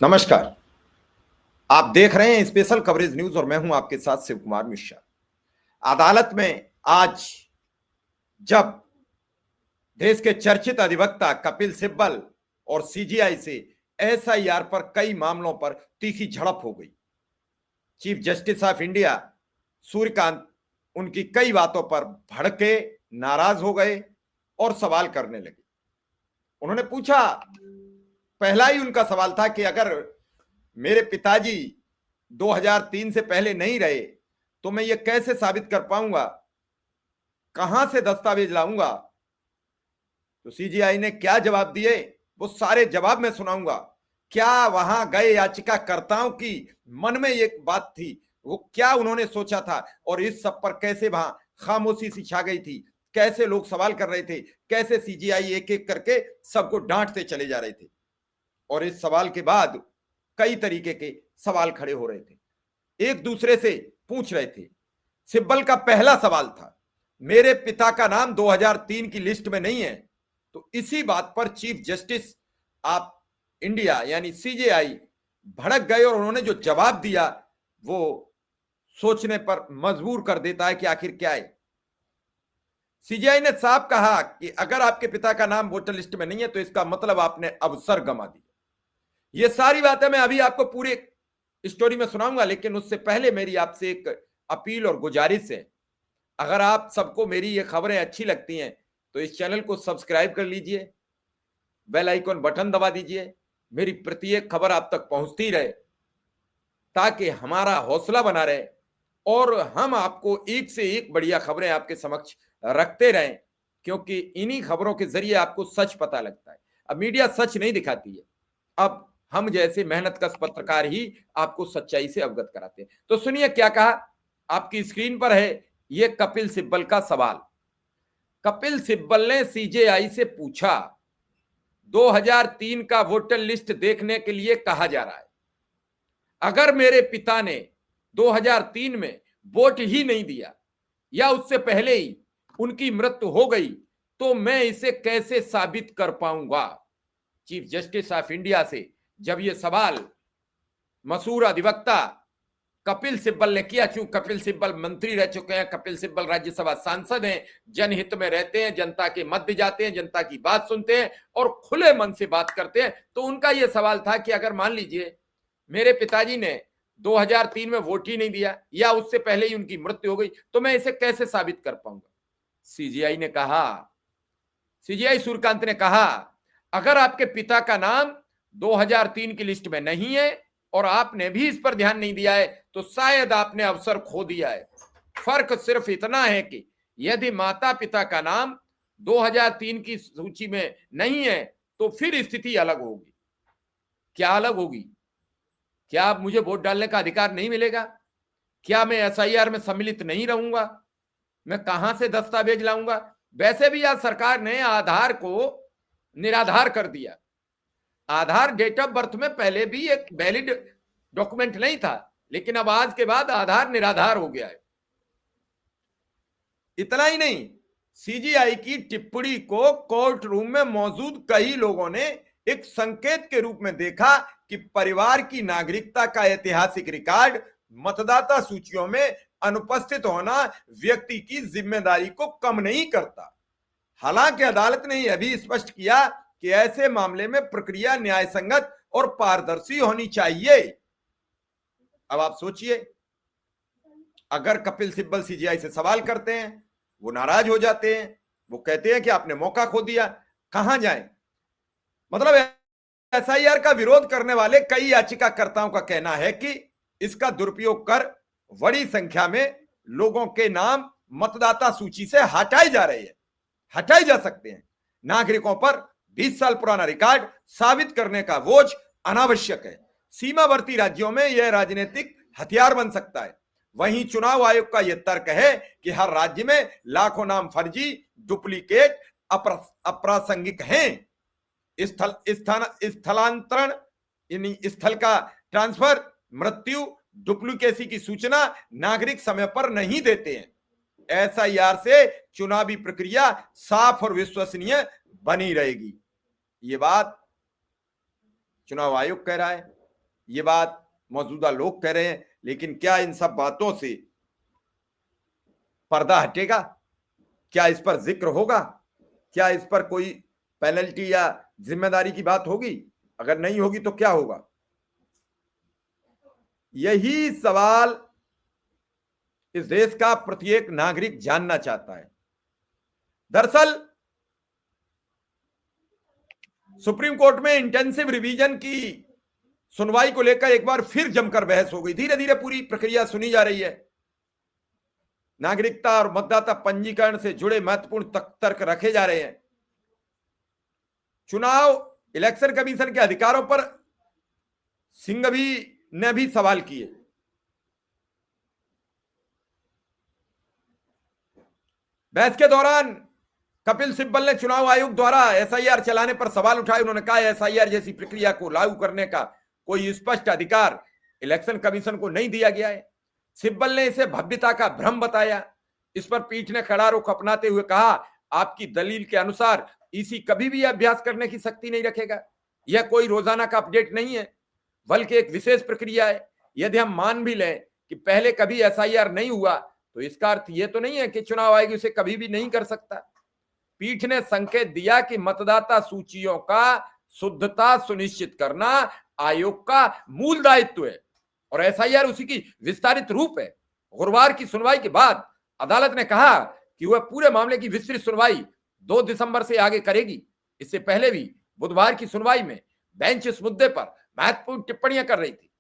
नमस्कार। आप देख रहे हैं स्पेशल कवरेज न्यूज और मैं हूं आपके साथ शिव कुमार मिश्रा। अदालत में आज जब देश के चर्चित अधिवक्ता कपिल सिब्बल और सीजीआई से एसआईआर पर कई मामलों पर तीखी झड़प हो गई। Chief justice of India Suryakant उनकी कई बातों पर भड़के, नाराज हो गए और सवाल करने लगे। उन्होंने पूछा, पहला ही उनका सवाल था कि अगर मेरे पिताजी 2003 से पहले नहीं रहे तो मैं ये कैसे साबित कर पाऊंगा, कहां से दस्तावेज लाऊंगा। तो सीजीआई ने क्या जवाब दिए, वो सारे जवाब मैं सुनाऊंगा। क्या वहां गए याचिकाकर्ताओं की मन में एक बात थी, वो क्या उन्होंने सोचा था और इस सब पर कैसे वहां खामोशी सी छा गई थी, कैसे लोग सवाल कर रहे थे, कैसे सीजीआई एक एक करके सबको डांटते चले जा रहे थे। और इस सवाल के बाद कई तरीके के सवाल खड़े हो रहे थे, एक दूसरे से पूछ रहे थे। सिब्बल का पहला सवाल था, मेरे पिता का नाम 2003 की लिस्ट में नहीं है। तो इसी बात पर चीफ जस्टिस ऑफ इंडिया यानी सीजेआई भड़क गए और उन्होंने जो जवाब दिया वो सोचने पर मजबूर कर देता है कि आखिर क्या है। सीजीआई ने साफ कहा कि अगर आपके पिता का नाम वोटर लिस्ट में नहीं है तो इसका मतलब आपने अवसर गंवा दिया। ये सारी बातें मैं अभी आपको पूरी स्टोरी में सुनाऊंगा, लेकिन उससे पहले मेरी आपसे एक अपील और गुजारिश है। अगर आप सबको मेरी ये खबरें अच्छी लगती हैं तो इस चैनल को सब्सक्राइब कर लीजिए, बेल आइकन बटन दबा दीजिए, मेरी प्रत्येक खबर आप तक पहुंचती रहे ताकि हमारा हौसला बना रहे और हम आपको एक से एक बढ़िया खबरें आपके समक्ष रखते रहें, क्योंकि इन्हीं खबरों के जरिए आपको सच पता लगता है। अब मीडिया सच नहीं दिखाती है, अब हम जैसे मेहनतकश पत्रकार ही आपको सच्चाई से अवगत कराते हैं। तो सुनिए क्या कहा, आपकी स्क्रीन पर है ये कपिल सिब्बल का सवाल। कपिल सिब्बल ने सीजेआई से पूछा, 2003 का वोटर लिस्ट देखने के लिए कहा जा रहा है, अगर मेरे पिता ने 2003 में वोट ही नहीं दिया या उससे पहले ही उनकी मृत्यु हो गई तो मैं इसे कैसे साबित कर पाऊंगा। चीफ जस्टिस ऑफ इंडिया से जब यह सवाल मशहूर अधिवक्ता कपिल सिब्बल ने किया, चूंकि कपिल सिब्बल मंत्री रह चुके हैं, कपिल सिब्बल राज्यसभा सांसद हैं, जनहित में रहते हैं, जनता के मध्य जाते हैं, जनता की बात सुनते हैं और खुले मन से बात करते हैं, तो उनका यह सवाल था कि अगर मान लीजिए मेरे पिताजी ने 2003 में वोट ही नहीं दिया या उससे पहले ही उनकी मृत्यु हो गई तो मैं इसे कैसे साबित कर पाऊंगा। सीजीआई ने कहा, सीजीआई सूर्यकांत ने कहा, अगर आपके पिता का नाम 2003 की लिस्ट में नहीं है और आपने भी इस पर ध्यान नहीं दिया है तो शायद आपने अवसर खो दिया है। फर्क सिर्फ इतना है कि यदि माता पिता का नाम 2003 की सूची में नहीं है तो फिर स्थिति अलग होगी। क्या अलग होगी? क्या अब मुझे वोट डालने का अधिकार नहीं मिलेगा? क्या मैं एसआईआर में सम्मिलित नहीं रहूंगा? मैं कहां से दस्तावेज लाऊंगा? वैसे भी आज सरकार ने आधार को निराधार कर दिया। आधार डेट ऑफ बर्थ में पहले भी एक वैलिड डॉक्यूमेंट नहीं था, लेकिन अब आज के बाद आधार निराधार हो गया है। इतना ही नहीं, सीजीआई की टिप्पणी को कोर्ट रूम में मौजूद कई लोगों ने एक संकेत के रूप में देखा कि परिवार की नागरिकता का ऐतिहासिक रिकॉर्ड मतदाता सूचियों में अनुपस्थित होना व्यक्ति की जिम्मेदारी को कम नहीं करता। हालांकि अदालत ने यह भी स्पष्ट किया कि ऐसे मामले में प्रक्रिया न्यायसंगत और पारदर्शी होनी चाहिए। अब आप सोचिए, अगर कपिल सिब्बल सीजीआई से सवाल करते हैं, वो नाराज हो जाते हैं, वो कहते हैं कि आपने मौका खो दिया, कहां जाएं। मतलब एसआईआर का विरोध करने वाले कई याचिकाकर्ताओं का कहना है कि इसका दुरुपयोग कर बड़ी संख्या में लोगों के नाम मतदाता सूची से हटाए जा रहे हैं, हटाए जा सकते हैं। नागरिकों पर 20 साल पुराना रिकॉर्ड साबित करने का बोझ अनावश्यक है। सीमावर्ती राज्यों में यह राजनीतिक हथियार बन सकता है। वहीं चुनाव आयोग का यह तर्क है कि हर राज्य में लाखों नाम फर्जी, डुप्लीकेट, अप्रासंगिक हैं। स्थलांतरण यानी स्थल का ट्रांसफर, मृत्यु, डुप्लीकेसी की सूचना नागरिक समय पर नहीं देते हैं। एसआईआर से चुनावी प्रक्रिया साफ और विश्वसनीय बनी रहेगी। ये बात चुनाव आयोग कह रहा है। ये बात मौजूदा लोग कह रहे हैं, लेकिन क्या इन सब बातों से पर्दा हटेगा? क्या इस पर जिक्र होगा? क्या इस पर कोई पेनल्टी या जिम्मेदारी की बात होगी? अगर नहीं होगी तो क्या होगा? यही सवाल इस देश का प्रत्येक नागरिक जानना चाहता है। दरअसल सुप्रीम कोर्ट में इंटेंसिव रिवीजन की सुनवाई को लेकर एक बार फिर जमकर बहस हो गई। धीरे धीरे पूरी प्रक्रिया सुनी जा रही है। नागरिकता और मतदाता पंजीकरण से जुड़े महत्वपूर्ण तर्क रखे जा रहे हैं। चुनाव इलेक्शन कमीशन के अधिकारों पर सिंघवी ने भी सवाल किए। बहस के दौरान कपिल सिब्बल ने चुनाव आयोग द्वारा एसआईआर चलाने पर सवाल उठाए। उन्होंने कहा एसआईआर जैसी प्रक्रिया को लागू करने का कोई स्पष्ट अधिकार इलेक्शन कमीशन को नहीं दिया गया है। सिब्बल ने इसे भव्यता का भ्रम बताया। इस पर पीठ ने कड़ा रुख अपनाते हुए कहा, आपकी दलील के अनुसार ईसी कभी भी अभ्यास करने की शक्ति नहीं रखेगा। यह कोई रोजाना का अपडेट नहीं है, बल्कि एक विशेष प्रक्रिया है। यदि हम मान भी लें कि पहले कभी एसआईआर नहीं हुआ, तो इसका अर्थ यह तो नहीं है कि चुनाव आयोग इसे कभी भी नहीं कर सकता। पीठ ने संकेत दिया कि मतदाता सूचियों का शुद्धता सुनिश्चित करना आयोग का मूल दायित्व है और एसआईआर उसी की विस्तारित रूप है। गुरुवार की सुनवाई के बाद अदालत ने कहा कि वह पूरे मामले की विस्तृत सुनवाई 2 दिसंबर से आगे करेगी। इससे पहले भी बुधवार की सुनवाई में बेंच इस मुद्दे पर महत्वपूर्ण टिप्पणियां कर रही थी।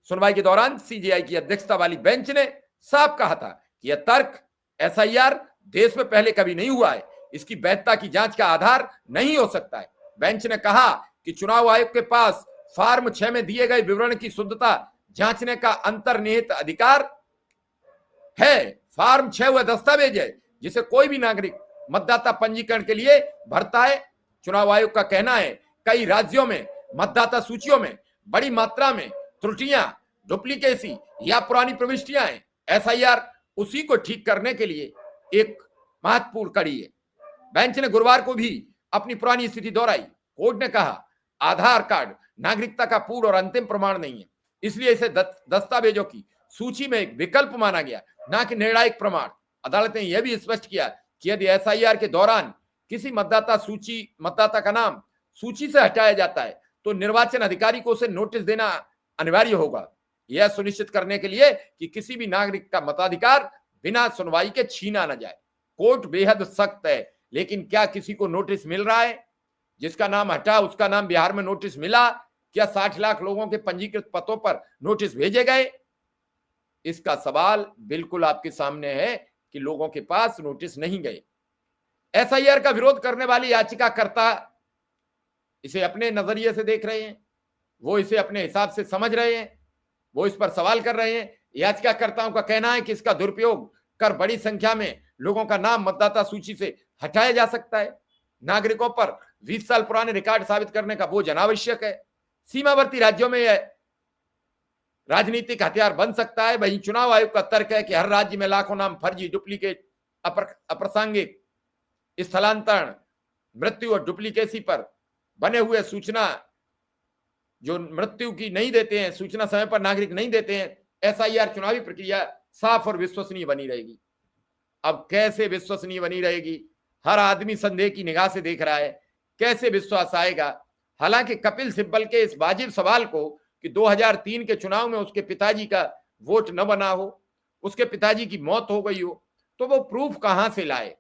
सुनवाई के दौरान सीजेआई की अध्यक्षता वाली बेंच ने साफ कहा था कि यह तर्क एसआईआर देश में पहले कभी नहीं हुआ है, इसकी वैधता की जांच का आधार नहीं हो सकता है। बेंच ने कहा कि चुनाव आयोग के पास फॉर्म 6 में दिए गए विवरण की शुद्धता जांचने का अंतर्निहित अधिकार है। फॉर्म 6 वह दस्तावेज है जिसे कोई भी नागरिक मतदाता पंजीकरण के लिए भरता है। चुनाव आयोग का कहना है कई राज्यों में मतदाता सूचियों में बड़ी मात्रा में त्रुटियां, डुप्लीकेसी या पुरानी प्रविष्टियां हैं। एसआईआर उसी को ठीक करने के लिए एक महत्वपूर्ण कड़ी है। बेंच ने गुरुवार को भी अपनी पुरानी स्थिति दोहराई। कोर्ट ने कहा आधार कार्ड नागरिकता का पूर्ण और अंतिम प्रमाण नहीं है, इसलिए इसे दस्तावेजों की सूची में एक विकल्प माना गया, ना कि निर्णायक प्रमाण। अदालत ने यह भी स्पष्ट किया कि यदि एसआईआर के दौरान किसी मतदाता का नाम सूची से हटाया जाता है तो निर्वाचन अधिकारी को उसे नोटिस देना अनिवार्य होगा, यह सुनिश्चित करने के लिए कि किसी भी नागरिक का मताधिकार बिना सुनवाई के छीना न जाए। कोर्ट बेहद सख्त है, लेकिन क्या किसी को नोटिस मिल रहा है? जिसका नाम हटा उसका नाम बिहार में नोटिस मिला? क्या 60 लाख लोगों के पंजीकृत पतों पर नोटिस भेजे गए? इसका सवाल बिल्कुल आपके सामने है कि लोगों के पास नोटिस नहीं गए। एसआईआर का विरोध करने वाले याचिकाकर्ता इसे अपने नजरिए से देख रहे हैं, वो इसे अपने हिसाब से समझ रहे हैं, वो इस पर सवाल कर रहे हैं। याचिकाकर्ताओं का कहना है कि इसका दुरुपयोग कर बड़ी संख्या में लोगों का नाम मतदाता सूची से हटाया जा सकता है। नागरिकों पर 20 साल पुराने रिकॉर्ड साबित करने का बोझ अनावश्यक है। सीमावर्ती राज्यों में यह राजनीतिक हथियार बन सकता है। वहीं चुनाव आयोग का तर्क है कि हर राज्य में लाखों नाम फर्जी, डुप्लीकेट, अप्रासंगिक, स्थलांतरण, मृत्यु और डुप्लीकेसी पर बने हुए सूचना जो मृत्यु की नहीं देते हैं, सूचना समय पर नागरिक नहीं देते हैं, एसआईआर चुनावी प्रक्रिया साफ और विश्वसनीय बनी रहेगी। अब कैसे विश्वसनीय बनी रहेगी? हर आदमी संदेह की निगाह से देख रहा है, कैसे विश्वास आएगा? हालांकि कपिल सिब्बल के इस वाजिब सवाल को कि 2003 के चुनाव में उसके पिताजी का वोट न बना हो, उसके पिताजी की मौत हो गई हो, तो वो प्रूफ कहां से लाए?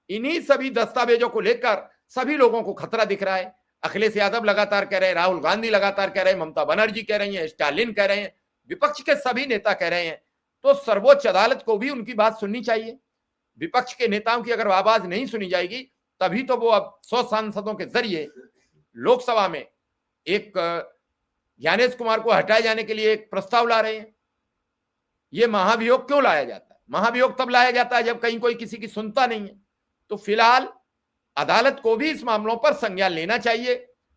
इन्हीं सभी दस्तावेजों को लेकर सभी लोगों को खतरा दिख रहा है। अखिलेश यादव लगातार कह रहे हैं, राहुल गांधी लगातार कह रहे हैं, ममता बनर्जी कह रही हैं, स्टालिन कह रहे हैं, विपक्ष के सभी नेता कह रहे हैं। तो सर्वोच्च अदालत को भी उनकी बात सुननी चाहिए। विपक्ष के नेताओं की अगर आवाज नहीं सुनी जाएगी, तभी तो वो अब 100 सांसदों के जरिए लोकसभा में एक ज्ञानेश कुमार को हटाए जाने के लिए एक प्रस्ताव ला रहे हैं। ये महाभियोग क्यों लाया जाता है? महाभियोग तब लाया जाता है जब कहीं कोई किसी की सुनता नहीं है। तो फिलहाल अदालत को भी इस मामलों पर संज्ञान लेना चाहिए,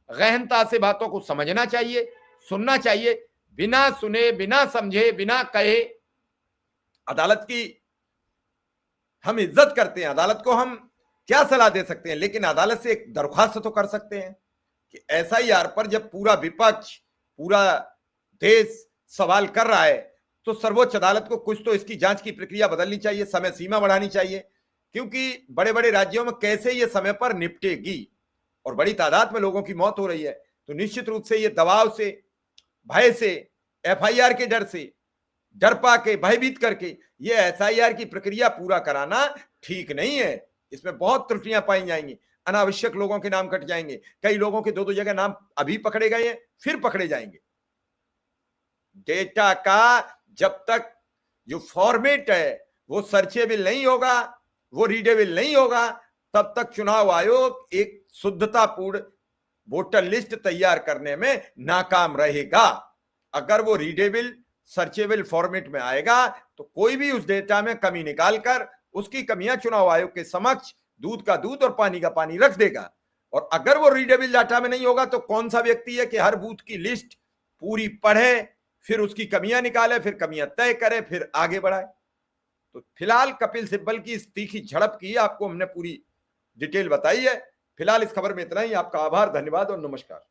गहनता से बातों को समझना चाहिए, सुनना चाहिए। बिना सुने, बिना समझे, बिना कहे अदालत की हम इज्जत करते हैं, अदालत को हम क्या सलाह दे सकते हैं? लेकिन अदालत से एक दरख्वास्त तो कर सकते हैं कि एसआईआर पर जब पूरा विपक्ष, पूरा देश सवाल कर रहा है तो सर्वोच्च अदालत को कुछ तो इसकी जांच की प्रक्रिया बदलनी चाहिए, समय सीमा बढ़ानी चाहिए, क्योंकि बड़े बड़े राज्यों में कैसे ये समय पर निपटेगी और बड़ी तादाद में लोगों की मौत हो रही है। तो निश्चित रूप से ये दबाव से, भय से, एफआईआर के डर से, डर पाके, भयभीत करके ये एसआईआर की प्रक्रिया पूरा कराना ठीक नहीं है। इसमें बहुत त्रुटियां पाई जाएंगी, अनावश्यक लोगों के नाम कट जाएंगे, कई लोगों के दो दो जगह नाम अभी पकड़े गए हैं, फिर पकड़े जाएंगे। डेटा का जब तक जो फॉर्मेट है वो सर्चेबल नहीं होगा, वो रीडेबल नहीं होगा, तब तक चुनाव आयोग एक शुद्धतापूर्ण वोटर लिस्ट तैयार करने में नाकाम रहेगा। अगर वो रीडेबल, सर्चेबल फॉर्मेट में आएगा तो कोई भी उस डेटा में कमी निकालकर उसकी कमियां चुनाव आयोग के समक्ष दूध का दूध और पानी का पानी रख देगा। और अगर वो रीडेबल डाटा में नहीं होगा तो कौन सा व्यक्ति है कि हर बूथ की लिस्ट पूरी पढ़े, फिर उसकी कमियां निकाले, फिर कमियां तय करे, फिर आगे बढ़ाए। तो फिलहाल कपिल सिब्बल की इस तीखी झड़प की आपको हमने पूरी डिटेल बताई है। फिलहाल इस खबर में इतना ही। आपका आभार, धन्यवाद और नमस्कार।